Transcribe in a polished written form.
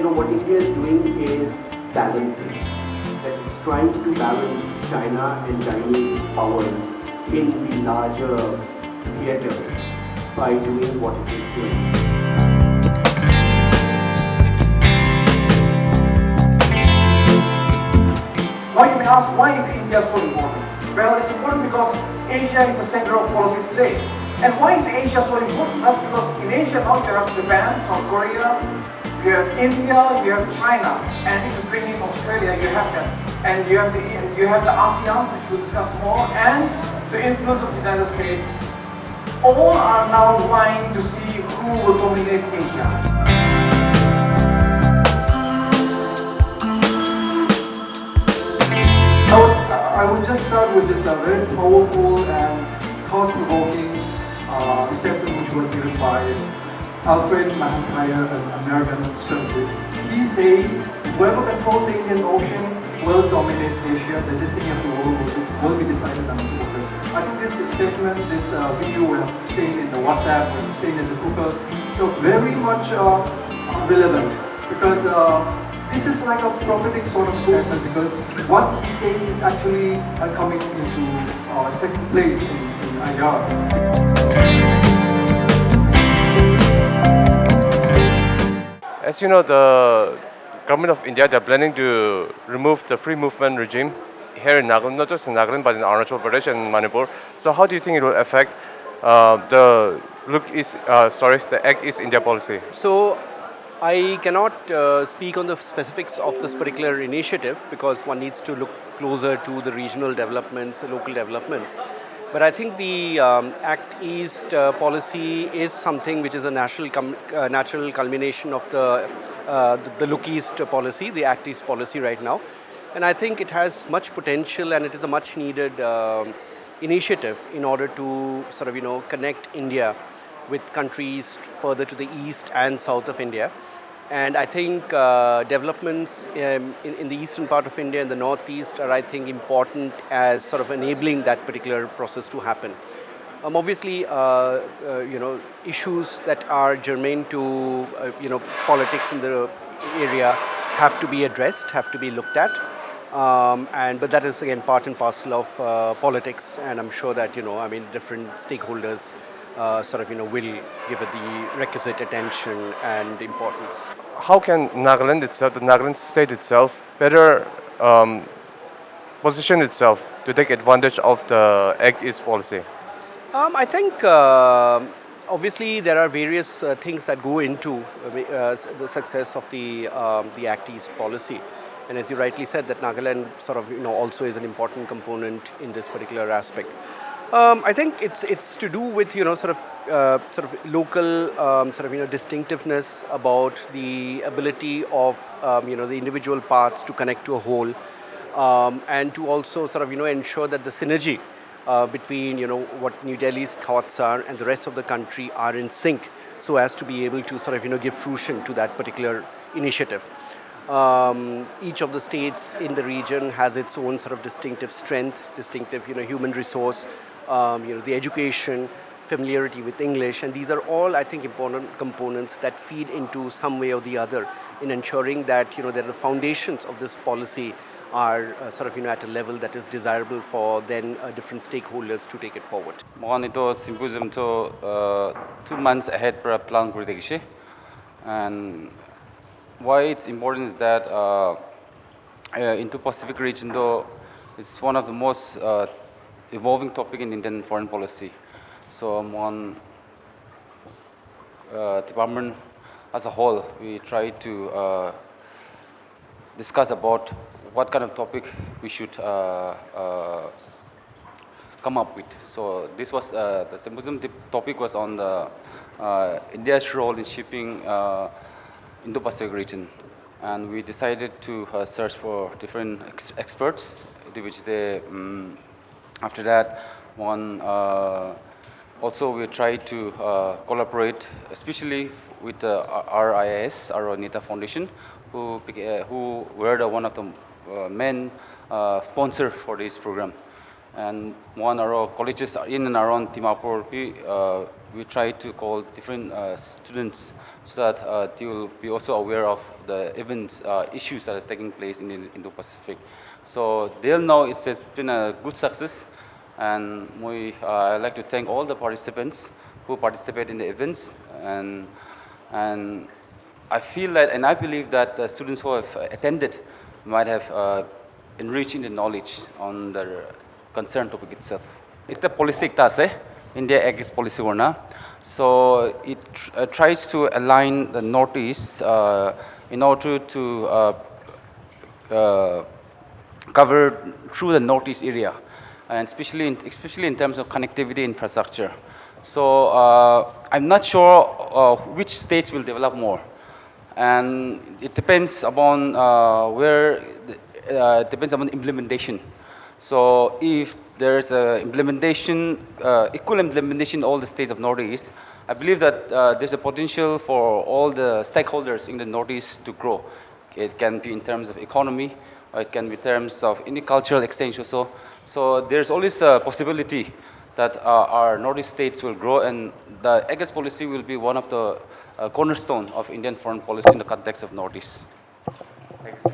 what India is doing is balancing. That it's trying to balance China and Chinese powers in the larger theatre by doing what it is doing. Now you may ask, why is India so important? Well, it's important because Asia is the center of politics today. And why is Asia so important? That's because in Asia now you have Japan, South Korea, you have India, you have China, and if you bring in Australia, you have them. And you have the ASEAN, which we'll discuss more, and the influence of the United States. All are now vying to see who will dominate Asia. I would just start with this very powerful and thought-provoking statement which was given by Alfred McIntyre, an American strategist. He said, whoever controls the Indian Ocean will dominate Asia, the destiny of the world will be decided on the water. I think this statement, this video we have seen in the WhatsApp, we have seen in the Google, so very much relevant because this is like a prophetic sort of statement because what he said is actually coming into taking place in IR. As you know, the government of India, they're planning to remove the free movement regime here in Nagaland, not just in Nagaland, but in Arunachal Pradesh and Manipur. So how do you think it will affect the Act East India policy? So I cannot speak on the specifics of this particular initiative because one needs to look closer to the regional developments, the local developments. But I think the Act East policy is something which is a natural culmination of the Look East policy, the Act East policy right now. And I think it has much potential and it is a much needed initiative in order to sort of, connect India with countries further to the east and south of India. And I think developments in the eastern part of India and the northeast are, I think, important as sort of enabling that particular process to happen. Obviously, issues that are germane to, politics in the area have to be addressed, have to be looked at. But that is, again, part and parcel of politics. And I'm sure that, different stakeholders will give it the requisite attention and importance. How can Nagaland itself, the Nagaland state itself, better position itself to take advantage of the Act East policy? I think obviously there are various things that go into the success of the Act East policy. And as you rightly said, that Nagaland also is an important component in this particular aspect. I think it's to do with local distinctiveness about the ability of the individual parts to connect to a whole, and to also ensure that the synergy between what New Delhi's thoughts are and the rest of the country are in sync, so as to be able to give fruition to that particular initiative. Each of the states in the region has its own distinctive strength, distinctive human resource, the education, familiarity with English, and these are all, I think, important components that feed into some way or the other in ensuring that that the foundations of this policy are at a level that is desirable for then different stakeholders to take it forward. Ito Symposium to 2 months ahead para plan kuri dekishi, and why it's important is that into Pacific region though it's one of the most evolving topic in Indian foreign policy. So one department as a whole, we try to discuss about what kind of topic we should come up with. So this was the symposium topic was on the India's role in shipping Indo-Pacific region, and we decided to search for different experts, which they after that one also we tried to collaborate, especially with the RIS, our NITA Foundation, who were one of the main sponsor for this program. And one of our colleges in and around Dimapur, we try to call different students so that they will be also aware of the events, issues that are taking place in the Indo-Pacific. So they'll know it's been a good success, and I'd like to thank all the participants who participate in the events, and I feel that, and I believe that the students who have attended might have enriched in the knowledge on the concerned topic itself. Ita policy tase India Agis policy warna. So it tries to align the Northeast in order to cover through the Northeast area, and especially in terms of connectivity infrastructure. So I'm not sure which states will develop more, and it depends upon it depends upon implementation. So if there's a implementation, equal implementation in all the states of Northeast, I believe that there's a potential for all the stakeholders in the Northeast to grow. It can be in terms of economy, or it can be in terms of any cultural exchange also. So there's always a possibility that our Northeast states will grow, and the AGAS policy will be one of the cornerstone of Indian foreign policy in the context of Northeast. Thanks.